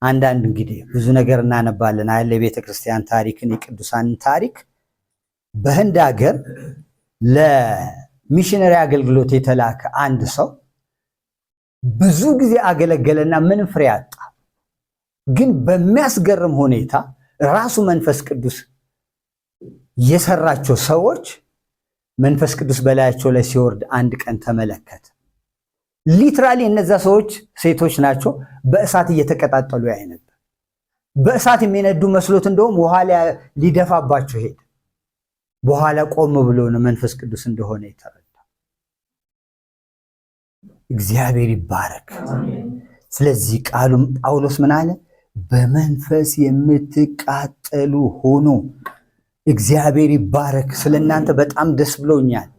አንዳንድ እንግዲህ ብዙ ነገር እናነባለን አይደል? የቤተ ክርስቲያን ታሪክን፣ የቅዱሳንን ታሪክ። በህንድ ሀገር ለሚሽነሪ አገልግሎት የተላከ አንድ ሰው ብዙ ጊዜ አገለገለና ምንም ፍሬ አጣ። ግን በሚያስገርም ሁኔታ ራሱ መንፈስ ቅዱስ የሰራቸው ሰዎች መንፈስ ቅዱስ በላያቸው ላይ ሲወርድ አንድ ቀን ተመለከተ። ሊትራሊ እነዛ ሰዎች ሴቶች ናቸው፣ በእሳት እየተቀጣጠሉ ያይ ነበር። በእሳት የሚነዱ መስሎት እንደውም ውሃ ሊደፋባቸው ሄደ። በኋላ ቆም ብሎ ነው መንፈስ ቅዱስ እንደሆነ የተረዳ። እግዚአብሔር ይባረክ። ስለዚህ ቃሉም ጳውሎስ ምን አለ? በመንፈስ የምትቃጠሉ ሆኖ። እግዚአብሔር ይባረክ። ስለእናንተ በጣም ደስ ብሎኛል፣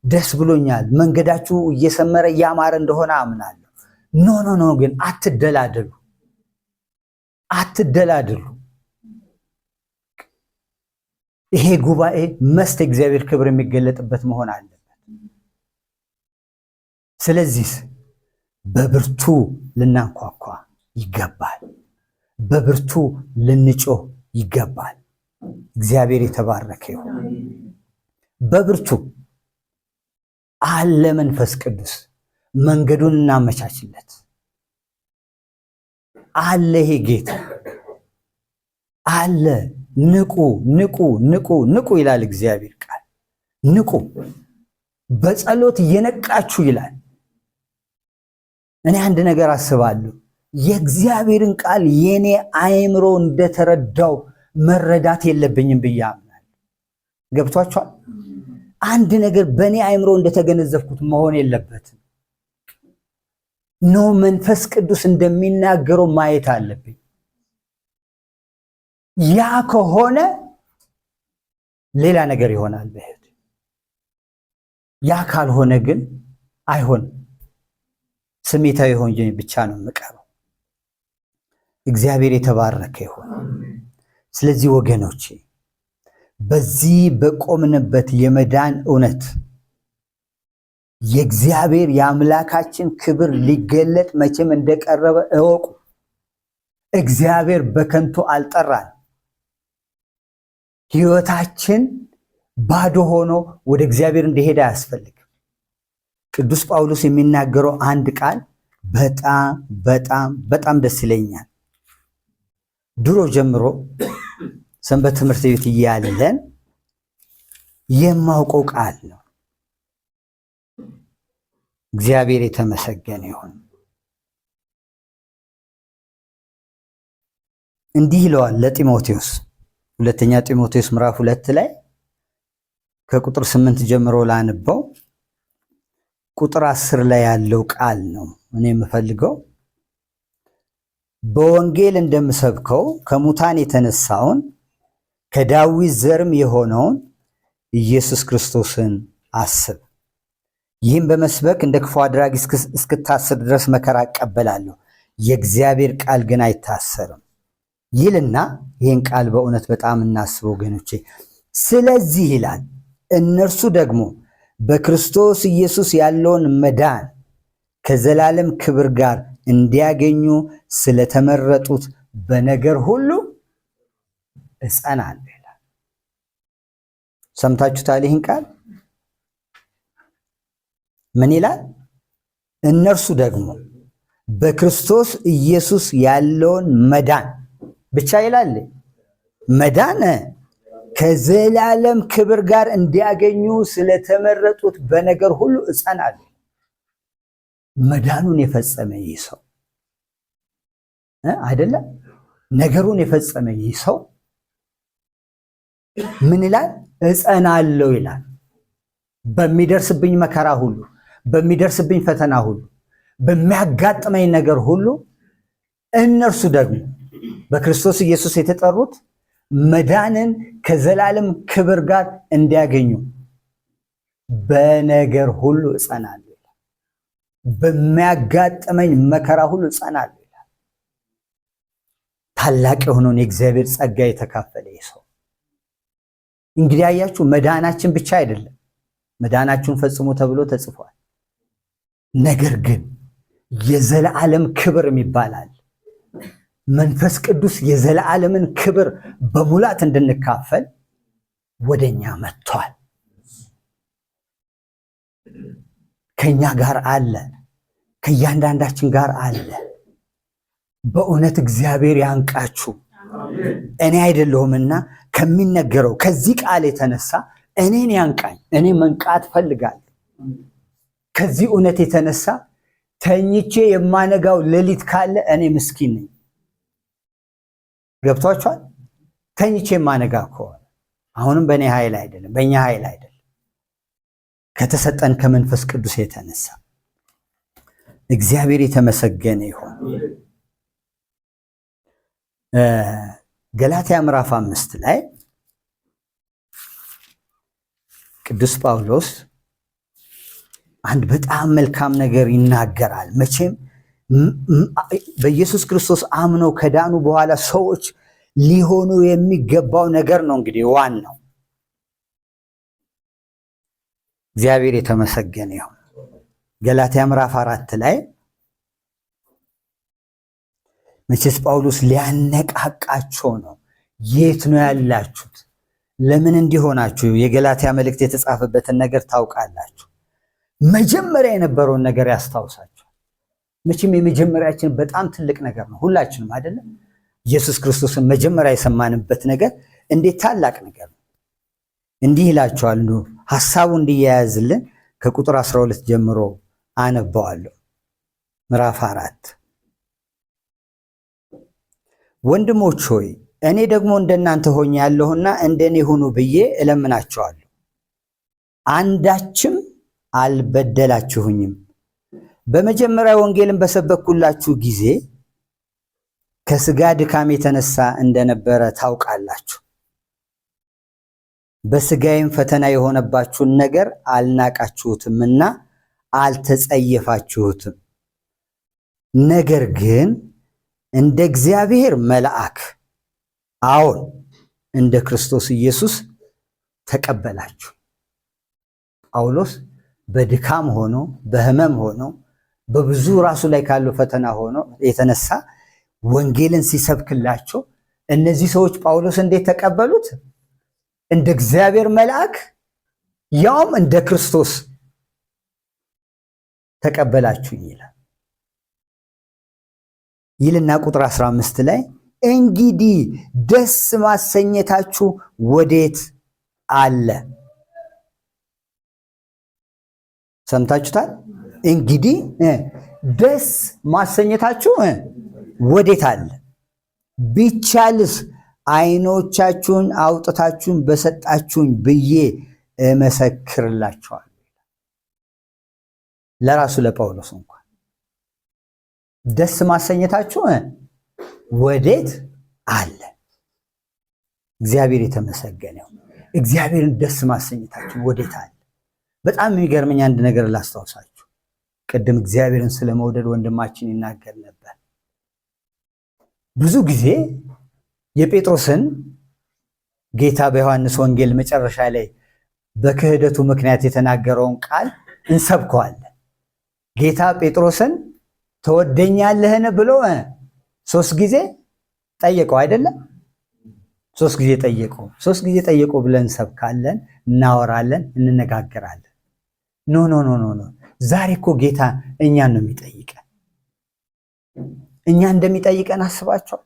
ደስ ብሎኛል። መንገዳችሁ እየሰመረ እያማረ እንደሆነ አምናለሁ። ኖ ግን አትደላደሉ፣ አትደላደሉ። ይሄ ጉባኤ መስት እግዚአብሔር ክብር የሚገለጥበት መሆን አለበት። ስለዚህ በብርቱ ልናንኳኳ ይገባል። በብርቱ ልንጮህ ይገባል። እግዚአብሔር የተባረከ ይሁን። በብርቱ አለ መንፈስ ቅዱስ፣ መንገዱን እናመቻችለት። አለ ይሄ ጌታ አለ። ንቁ ንቁ ንቁ ንቁ ይላል እግዚአብሔር ቃል። ንቁ፣ በጸሎት እየነቃችሁ ይላል። እኔ አንድ ነገር አስባለሁ። የእግዚአብሔርን ቃል የኔ አእምሮ እንደተረዳው መረዳት የለብኝም ብዬ አምናለሁ። ገብቷችኋል? አንድ ነገር በእኔ አእምሮ እንደተገነዘብኩት መሆን የለበትም። ኖ መንፈስ ቅዱስ እንደሚናገረው ማየት አለብኝ። ያ ከሆነ ሌላ ነገር ይሆናል በህይወት። ያ ካልሆነ ግን አይሆንም። ስሜታዊ ሆኜ ብቻ ነው የምቀረው። እግዚአብሔር የተባረከ ይሁን። ስለዚህ ወገኖቼ በዚህ በቆምንበት የመዳን እውነት የእግዚአብሔር የአምላካችን ክብር ሊገለጥ መቼም እንደቀረበ እወቁ። እግዚአብሔር በከንቱ አልጠራን። ሕይወታችን ባዶ ሆኖ ወደ እግዚአብሔር እንዲሄድ አያስፈልግም። ቅዱስ ጳውሎስ የሚናገረው አንድ ቃል በጣም በጣም በጣም ደስ ይለኛል። ድሮ ጀምሮ ሰንበት ትምህርት ቤት እያለን የማውቀው ቃል ነው። እግዚአብሔር የተመሰገነ ይሁን። እንዲህ ይለዋል ለጢሞቴዎስ ሁለተኛ ጢሞቴዎስ ምዕራፍ 2 ላይ ከቁጥር 8 ጀምሮ ላንበው። ቁጥር 10 ላይ ያለው ቃል ነው እኔ የምፈልገው። በወንጌል እንደምሰብከው ከሙታን የተነሳውን ከዳዊት ዘርም የሆነውን ኢየሱስ ክርስቶስን አስብ። ይህም በመስበክ እንደ ክፉ አድራጊ እስክታሰር ድረስ መከራ እቀበላለሁ፣ የእግዚአብሔር ቃል ግን አይታሰርም ይልና ይህን ቃል በእውነት በጣም እናስብ ወገኖቼ። ስለዚህ ይላል እነርሱ ደግሞ በክርስቶስ ኢየሱስ ያለውን መዳን ከዘላለም ክብር ጋር እንዲያገኙ ስለተመረጡት በነገር ሁሉ እጸናለሁ ይላል። ሰምታችሁታል? ይህን ቃል ምን ይላል? እነርሱ ደግሞ በክርስቶስ ኢየሱስ ያለውን መዳን ብቻ ይላል፣ መዳን ከዘላለም ክብር ጋር እንዲያገኙ ስለተመረጡት በነገር ሁሉ እጸናለሁ። መዳኑን የፈጸመ ይህ ሰው አይደለም? ነገሩን የፈጸመ ይህ ሰው ምን ይላል? እጸናለሁ ይላል። በሚደርስብኝ መከራ ሁሉ፣ በሚደርስብኝ ፈተና ሁሉ፣ በሚያጋጥመኝ ነገር ሁሉ እነርሱ ደግሞ በክርስቶስ ኢየሱስ የተጠሩት መዳንን ከዘላለም ክብር ጋር እንዲያገኙ በነገር ሁሉ እጸናለሁ ይላል። በሚያጋጥመኝ መከራ ሁሉ እጸናለሁ ይላል። ታላቅ የሆነውን የእግዚአብሔር ጸጋ የተካፈለ ሰው እንግዲህ አያችሁ፣ መዳናችን ብቻ አይደለም፣ መዳናችሁን ፈጽሞ ተብሎ ተጽፏል። ነገር ግን የዘላለም ክብር ይባላል። መንፈስ ቅዱስ የዘላለምን ክብር በሙላት እንድንካፈል ወደኛ መጥቷል። ከኛ ጋር አለ፣ ከእያንዳንዳችን ጋር አለ። በእውነት እግዚአብሔር ያንቃችሁ። እኔ አይደለሁምና ከሚነገረው ከዚህ ቃል የተነሳ እኔን ያንቃኝ። እኔ መንቃት ፈልጋለሁ። ከዚህ እውነት የተነሳ ተኝቼ የማነጋው ሌሊት ካለ እኔ ምስኪን ነኝ። ገብቷችኋል? ተኝቼ የማነጋ ከሆነ አሁንም በእኔ ኃይል አይደለም፣ በእኛ ኃይል አይደለም፣ ከተሰጠን ከመንፈስ ቅዱስ የተነሳ እግዚአብሔር የተመሰገነ ይሁን። ገላትያ ምዕራፍ 5 ላይ ቅዱስ ጳውሎስ አንድ በጣም መልካም ነገር ይናገራል። መቼም በኢየሱስ ክርስቶስ አምነው ከዳኑ በኋላ ሰዎች ሊሆኑ የሚገባው ነገር ነው። እንግዲህ ዋናው እግዚአብሔር የተመሰገነ ይሁን። ገላትያ ምዕራፍ 4 ላይ መቼስ ጳውሎስ ሊያነቃቃቸው ነው። የት ነው ያላችሁት? ለምን እንዲሆናችሁ? የገላትያ መልእክት የተጻፈበትን ነገር ታውቃላችሁ። መጀመሪያ የነበረውን ነገር ያስታውሳችኋል። መቼም የመጀመሪያችን በጣም ትልቅ ነገር ነው። ሁላችንም አይደለም? ኢየሱስ ክርስቶስን መጀመሪያ የሰማንበት ነገር እንዴት ታላቅ ነገር ነው። እንዲህ ይላችኋል፣ ሐሳቡ እንዲያያዝልን ከቁጥር 12 ጀምሮ አነባዋለሁ። ምዕራፍ 4 ወንድሞች ሆይ እኔ ደግሞ እንደናንተ ሆኛለሁና እንደኔ ሁኑ ብዬ እለምናችኋለሁ። አንዳችም አልበደላችሁኝም። በመጀመሪያ ወንጌልን በሰበኩላችሁ ጊዜ ከሥጋ ድካም የተነሳ እንደነበረ ታውቃላችሁ። በሥጋዬም ፈተና የሆነባችሁን ነገር አልናቃችሁትምና አልተጸየፋችሁትም። ነገር ግን እንደ እግዚአብሔር መልአክ አዎን እንደ ክርስቶስ ኢየሱስ ተቀበላችሁ። ጳውሎስ በድካም ሆኖ በሕመም ሆኖ በብዙ ራሱ ላይ ካለው ፈተና ሆኖ የተነሳ ወንጌልን ሲሰብክላቸው እነዚህ ሰዎች ጳውሎስ እንዴት ተቀበሉት? እንደ እግዚአብሔር መልአክ ያውም እንደ ክርስቶስ ተቀበላችሁ ይልና ቁጥር 15 ላይ እንግዲህ ደስ ማሰኘታችሁ ወዴት አለ? ሰምታችሁታል? እንግዲህ ደስ ማሰኘታችሁ ወዴት አለ? ቢቻልስ ዓይኖቻችሁን አውጥታችሁን በሰጣችሁኝ ብዬ እመሰክርላችኋለሁ። ለራሱ ለጳውሎስ እንኳን ደስ ማሰኘታችሁ ወዴት አለ? እግዚአብሔር የተመሰገነው። እግዚአብሔርን ደስ ማሰኘታችሁ ወዴት አለ? በጣም የሚገርመኝ አንድ ነገር ላስታውሳችሁ። ቅድም እግዚአብሔርን ስለመውደድ ወንድማችን ይናገር ነበር። ብዙ ጊዜ የጴጥሮስን ጌታ በዮሐንስ ወንጌል መጨረሻ ላይ በክህደቱ ምክንያት የተናገረውን ቃል እንሰብከዋለን። ጌታ ጴጥሮስን ትወደኛለህን ብሎ 3 ጊዜ ጠየቀው አይደለም? 3 ጊዜ ጠየቀው። 3 ጊዜ ጠየቀው ብለን እንሰብካለን፣ እናወራለን፣ እንነጋገራለን። ኖ ኖ ኖ ኖ ዛሬ እኮ ጌታ እኛን ነው የሚጠይቀን። እኛ እንደሚጠይቀን አስባቸዋል።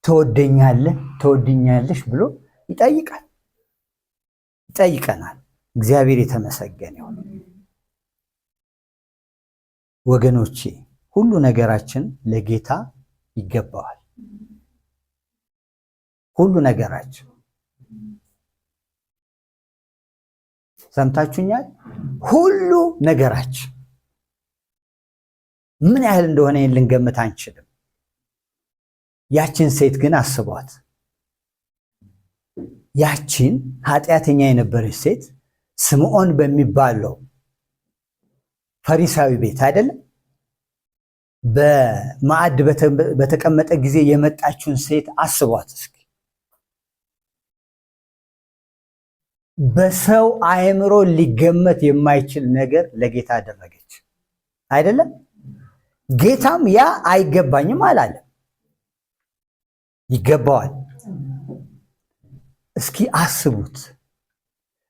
ትወደኛለህ ትወድኛለሽ ብሎ ይጠይቀናል። እግዚአብሔር የተመሰገነ ይሁን። ወገኖቼ ሁሉ ነገራችን ለጌታ ይገባዋል። ሁሉ ነገራችን ሰምታችሁኛል? ሁሉ ነገራችን ምን ያህል እንደሆነ ልንገምት አንችልም። ያችን ሴት ግን አስቧት። ያችን ኃጢአተኛ የነበረች ሴት ስምዖን በሚባለው ፈሪሳዊ ቤት አይደለም በማዕድ በተቀመጠ ጊዜ የመጣችውን ሴት አስቧት እስኪ። በሰው አእምሮ ሊገመት የማይችል ነገር ለጌታ አደረገች አይደለም? ጌታም ያ አይገባኝም አላለም፣ ይገባዋል። እስኪ አስቡት።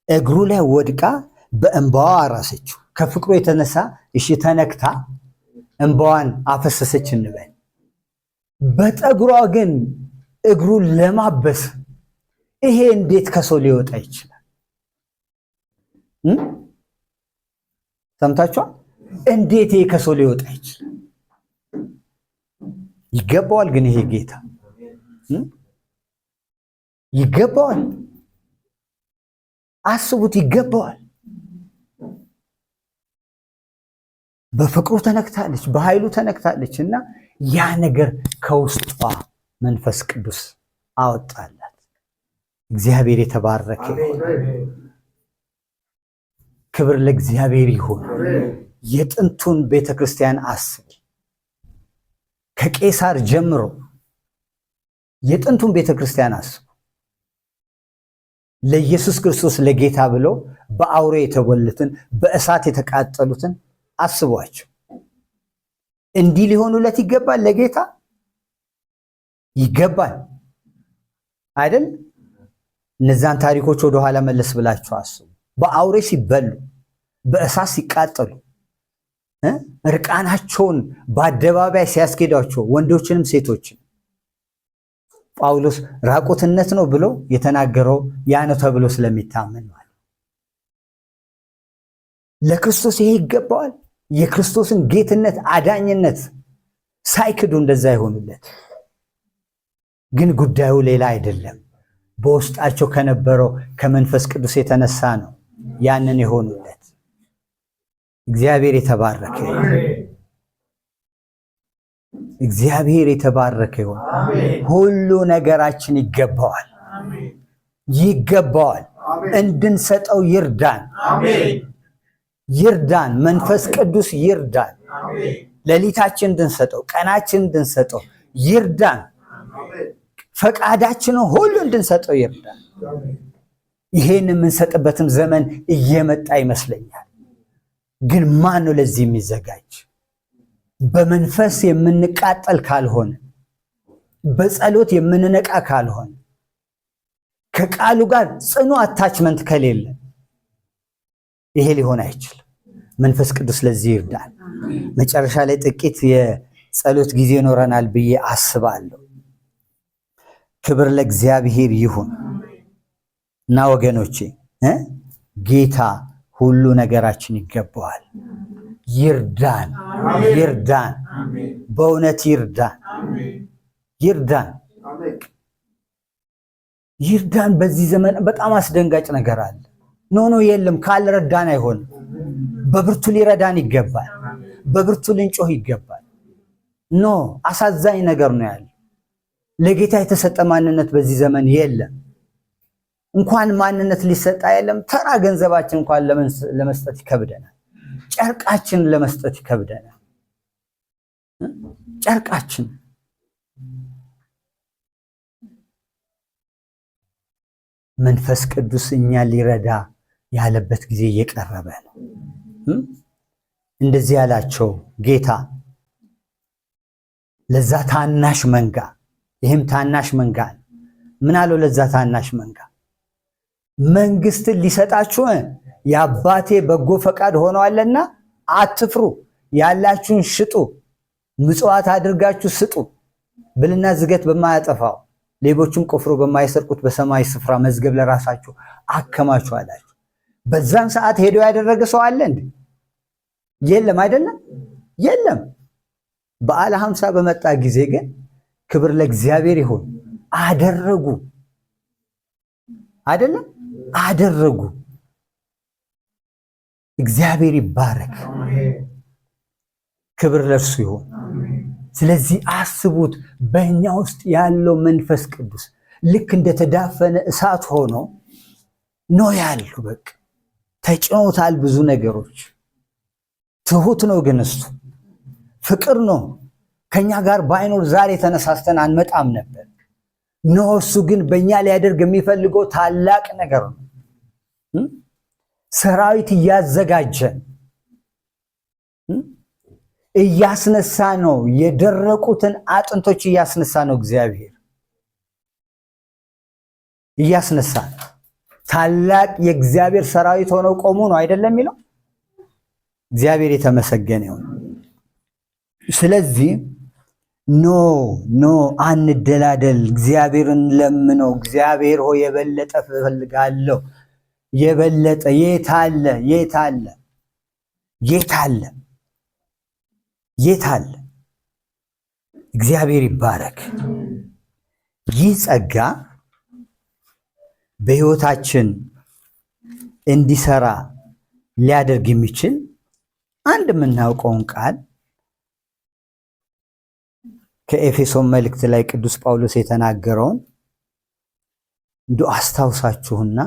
እግሩ ላይ ወድቃ በእንባዋ አራሰችው። ከፍቅሩ የተነሳ እሺ ተነክታ እንባዋን አፈሰሰች እንበል። በጠጉሯ ግን እግሩን ለማበስ ይሄ እንዴት ከሰው ሊወጣ ይችላል? ሰምታችኋል? እንዴት ይሄ ከሰው ሊወጣ ይችላል? ይገባዋል። ግን ይሄ ጌታ ይገባዋል። አስቡት፣ ይገባዋል። በፍቅሩ ተነክታለች፣ በኃይሉ ተነክታለች እና ያ ነገር ከውስጧ መንፈስ ቅዱስ አወጣላት። እግዚአብሔር የተባረከ ይሁን። ክብር ለእግዚአብሔር ይሁን። የጥንቱን ቤተክርስቲያን አስቡ። ከቄሳር ጀምሮ የጥንቱን ቤተክርስቲያን አስቡ። ለኢየሱስ ክርስቶስ ለጌታ ብለው በአውሬ የተበሉትን በእሳት የተቃጠሉትን አስቧቸው። እንዲህ ሊሆኑለት ይገባል? ለጌታ ይገባል አይደል? እነዛን ታሪኮች ወደኋላ መለስ ብላችሁ አስቡ። በአውሬ ሲበሉ፣ በእሳት ሲቃጠሉ፣ እርቃናቸውን በአደባባይ ሲያስኬዷቸው ወንዶችንም ሴቶችን ጳውሎስ ራቁትነት ነው ብሎ የተናገረው ያ ነው ተብሎ ስለሚታመን ማለት ለክርስቶስ ይሄ ይገባዋል። የክርስቶስን ጌትነት አዳኝነት ሳይክዱ እንደዛ ይሆኑለት። ግን ጉዳዩ ሌላ አይደለም። በውስጣቸው ከነበረው ከመንፈስ ቅዱስ የተነሳ ነው ያንን የሆኑለት። እግዚአብሔር የተባረከ ይሁን። እግዚአብሔር የተባረከ ይሁን። ሁሉ ነገራችን ይገባዋል፣ ይገባዋል። እንድንሰጠው ይርዳን። ይርዳን። መንፈስ ቅዱስ ይርዳን። ሌሊታችን እንድንሰጠው፣ ቀናችን እንድንሰጠው ይርዳን። ፈቃዳችንን ሁሉ እንድንሰጠው ይርዳን። ይሄን የምንሰጥበትም ዘመን እየመጣ ይመስለኛል። ግን ማን ነው ለዚህ የሚዘጋጅ? በመንፈስ የምንቃጠል ካልሆነ፣ በጸሎት የምንነቃ ካልሆነ፣ ከቃሉ ጋር ጽኑ አታችመንት ከሌለ ይሄ ሊሆን አይችልም። መንፈስ ቅዱስ ለዚህ ይርዳል። መጨረሻ ላይ ጥቂት የጸሎት ጊዜ ይኖረናል ብዬ አስባለሁ። ክብር ለእግዚአብሔር ይሁን እና ወገኖቼ ጌታ ሁሉ ነገራችን ይገባዋል። ይርዳን፣ ይርዳን፣ በእውነት ይርዳን፣ ይርዳን፣ ይርዳን። በዚህ ዘመን በጣም አስደንጋጭ ነገር አለ። ኖ የለም፣ ካልረዳን አይሆንም። በብርቱ ሊረዳን ይገባል። በብርቱ ልንጮህ ይገባል። ኖ አሳዛኝ ነገር ነው ያለ። ለጌታ የተሰጠ ማንነት በዚህ ዘመን የለም። እንኳን ማንነት ሊሰጥ አይደለም፣ ተራ ገንዘባችን እንኳን ለመስጠት ይከብደናል። ጨርቃችን ለመስጠት ይከብደናል። ጨርቃችን መንፈስ ቅዱስ እኛ ሊረዳ ያለበት ጊዜ እየቀረበ ነው። እንደዚህ ያላቸው ጌታ ለዛ ታናሽ መንጋ፣ ይህም ታናሽ መንጋ ምን አለው? ለዛ ታናሽ መንጋ መንግስትን ሊሰጣችሁ የአባቴ በጎ ፈቃድ ሆነዋልና አትፍሩ፣ ያላችሁን ሽጡ፣ ምጽዋት አድርጋችሁ ስጡ፣ ብልና ዝገት በማያጠፋው ሌቦችም ቆፍሮ በማይሰርቁት በሰማይ ስፍራ መዝገብ ለራሳችሁ አከማቹ አላችሁ። በዛን ሰዓት ሄዶ ያደረገ ሰው አለ እንዴ? የለም አይደለም፣ የለም። በዓለ ሃምሳ በመጣ ጊዜ ግን ክብር ለእግዚአብሔር ይሁን አደረጉ። አይደለም አደረጉ። እግዚአብሔር ይባረክ። ክብር ለእርሱ ይሁን። ስለዚህ አስቡት፣ በእኛ ውስጥ ያለው መንፈስ ቅዱስ ልክ እንደተዳፈነ እሳት ሆኖ ነው ያለው። በቃ ተጭኖታል ብዙ ነገሮች። ትሁት ነው ግን እሱ ፍቅር ነው። ከኛ ጋር ባይኖር ዛሬ ተነሳስተን አንመጣም ነበር። ነው እሱ ግን በእኛ ሊያደርግ የሚፈልገው ታላቅ ነገር ነው። ሰራዊት እያዘጋጀ እያስነሳ ነው። የደረቁትን አጥንቶች እያስነሳ ነው። እግዚአብሔር እያስነሳ ነው። ታላቅ የእግዚአብሔር ሰራዊት ሆነው ቆሙ ነው አይደለም የሚለው። እግዚአብሔር የተመሰገነ ይሁን። ስለዚህ ኖ አንደላደል፣ እግዚአብሔርን ለምነው። እግዚአብሔር ሆይ የበለጠ እፈልጋለሁ፣ የበለጠ የት አለ? የት አለ? የት አለ? የት አለ? እግዚአብሔር ይባረክ። ይህ ጸጋ በሕይወታችን እንዲሰራ ሊያደርግ የሚችል አንድ የምናውቀውን ቃል ከኤፌሶን መልእክት ላይ ቅዱስ ጳውሎስ የተናገረውን እንዶ አስታውሳችሁና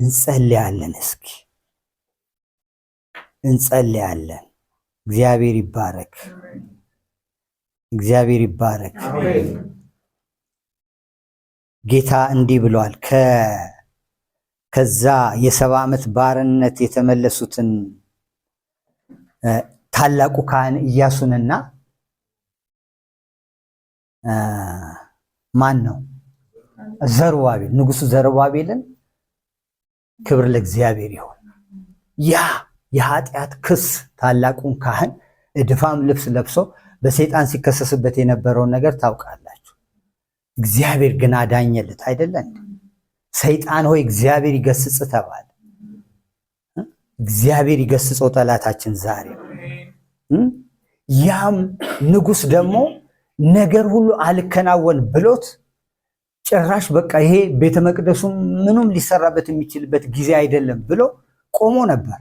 እንጸልያለን። እስኪ እንጸልያለን። እግዚአብሔር ይባረክ። እግዚአብሔር ይባረክ። ጌታ እንዲህ ብሏል። ከዛ የ70 ዓመት ባርነት የተመለሱትን ታላቁ ካህን ኢያሱንና ማን ነው? ዘሩባቤል፣ ንጉሱ ዘሩባቤልን ክብር ለእግዚአብሔር ይሁን። ያ የኃጢአት ክስ ታላቁን ካህን እድፋም ልብስ ለብሶ በሰይጣን ሲከሰስበት የነበረውን ነገር ታውቃላችሁ። እግዚአብሔር ግን አዳኘለት አይደለም? ሰይጣን ሆይ እግዚአብሔር ይገስጽ ተባለ። እግዚአብሔር ይገስጸው ጠላታችን ዛሬ። ያም ንጉስ ደግሞ ነገር ሁሉ አልከናወን ብሎት ጭራሽ በቃ ይሄ ቤተ መቅደሱ ምንም ሊሰራበት የሚችልበት ጊዜ አይደለም ብሎ ቆሞ ነበር።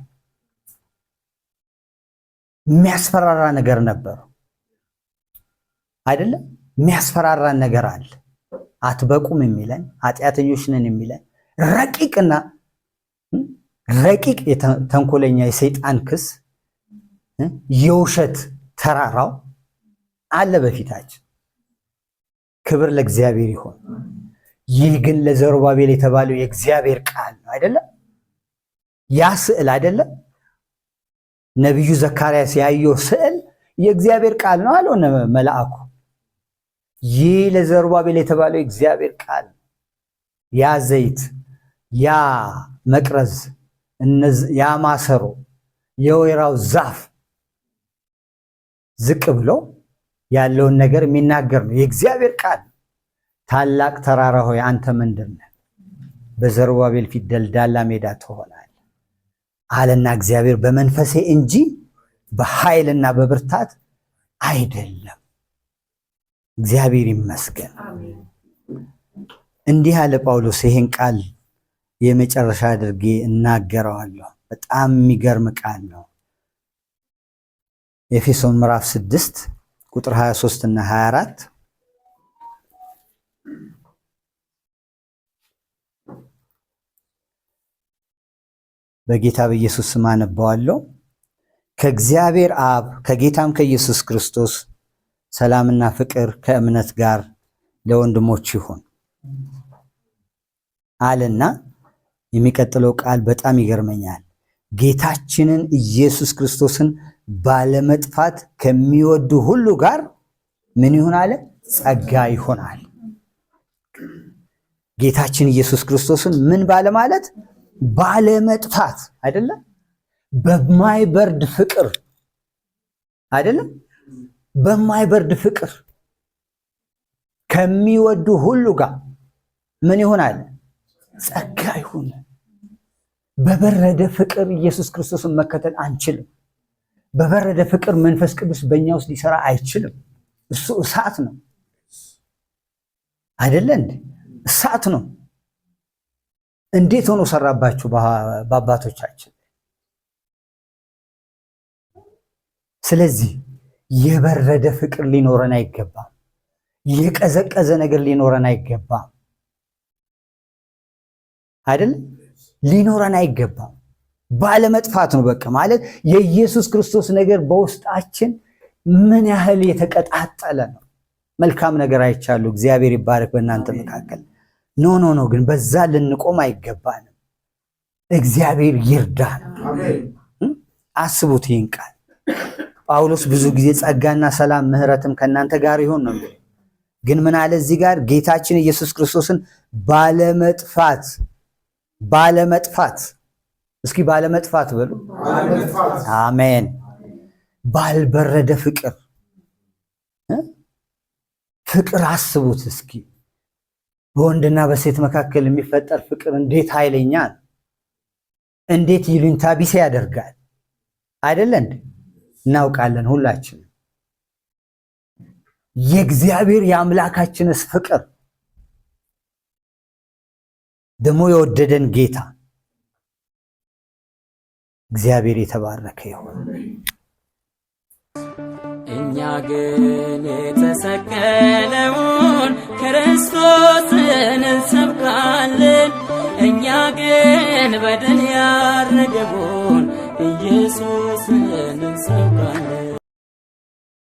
የሚያስፈራራ ነገር ነበር አይደለም? የሚያስፈራራ ነገር አለ። አትበቁም የሚለን፣ ኃጢአተኞች ነን የሚለን፣ ረቂቅና ረቂቅ ተንኮለኛ የሰይጣን ክስ የውሸት ተራራው አለ በፊታችን። ክብር ለእግዚአብሔር ይሁን። ይህ ግን ለዘሩባቤል የተባለው የእግዚአብሔር ቃል ነው አይደለም? ያ ስዕል አይደለም? ነቢዩ ዘካርያስ ያየው ስዕል የእግዚአብሔር ቃል ነው አለው መልአኩ። ይህ ለዘሩባቤል የተባለው የእግዚአብሔር ቃል፣ ያ ዘይት፣ ያ መቅረዝ፣ ያ ማሰሮ፣ የወይራው ዛፍ ዝቅ ብሎ ያለውን ነገር የሚናገር ነው የእግዚአብሔር ቃል። ታላቅ ተራራ ሆይ አንተ ምንድን ነህ? በዘሩባቤል ፊት ደልዳላ ሜዳ ትሆናለህ አለና እግዚአብሔር በመንፈሴ እንጂ በኃይልና በብርታት አይደለም። እግዚአብሔር ይመስገን። እንዲህ አለ ጳውሎስ። ይሄን ቃል የመጨረሻ አድርጌ እናገረዋለሁ። በጣም የሚገርም ቃል ነው። ኤፌሶን ምዕራፍ 6 ቁጥር 23 እና 24 በጌታ በኢየሱስ ስም አነባዋለሁ። ከእግዚአብሔር አብ ከጌታም ከኢየሱስ ክርስቶስ ሰላምና ፍቅር ከእምነት ጋር ለወንድሞች ይሁን አለና የሚቀጥለው ቃል በጣም ይገርመኛል። ጌታችንን ኢየሱስ ክርስቶስን ባለመጥፋት ከሚወዱ ሁሉ ጋር ምን ይሁን አለ? ጸጋ ይሆናል። ጌታችን ኢየሱስ ክርስቶስን ምን ባለ ማለት? ባለመጥፋት አይደለም፣ በማይበርድ ፍቅር አይደለም፣ በማይበርድ ፍቅር ከሚወዱ ሁሉ ጋር ምን ይሁን አለ? ጸጋ ይሁን። በበረደ ፍቅር ኢየሱስ ክርስቶስን መከተል አንችልም። በበረደ ፍቅር መንፈስ ቅዱስ በእኛ ውስጥ ሊሰራ አይችልም። እሱ እሳት ነው አይደለ እንዴ? እሳት ነው። እንዴት ሆኖ ሰራባችሁ በአባቶቻችን? ስለዚህ የበረደ ፍቅር ሊኖረን አይገባም። የቀዘቀዘ ነገር ሊኖረን አይገባም። አይደል? ሊኖረን አይገባም። ባለመጥፋት ነው በቃ ማለት የኢየሱስ ክርስቶስ ነገር በውስጣችን ምን ያህል የተቀጣጠለ ነው። መልካም ነገር አይቻሉ። እግዚአብሔር ይባረክ በእናንተ መካከል። ኖ ግን በዛ ልንቆም አይገባንም። እግዚአብሔር ይርዳን። አስቡት ይህን ቃል ጳውሎስ ብዙ ጊዜ ጸጋና ሰላም ምሕረትም ከእናንተ ጋር ይሁን ነው። ግን ምን አለ እዚህ ጋር? ጌታችን ኢየሱስ ክርስቶስን ባለመጥፋት እስኪ ባለመጥፋት በሉ። አሜን። ባልበረደ ፍቅር አስቡት እስኪ። በወንድና በሴት መካከል የሚፈጠር ፍቅር እንዴት ኃይለኛ ነው! እንዴት ይሉኝታ ቢስ ያደርጋል አይደለ እንዴ? እናውቃለን ሁላችን። የእግዚአብሔር የአምላካችንስ ፍቅር ደግሞ የወደደን ጌታ እግዚአብሔር የተባረከ ይሁን። እኛ ግን የተሰቀለውን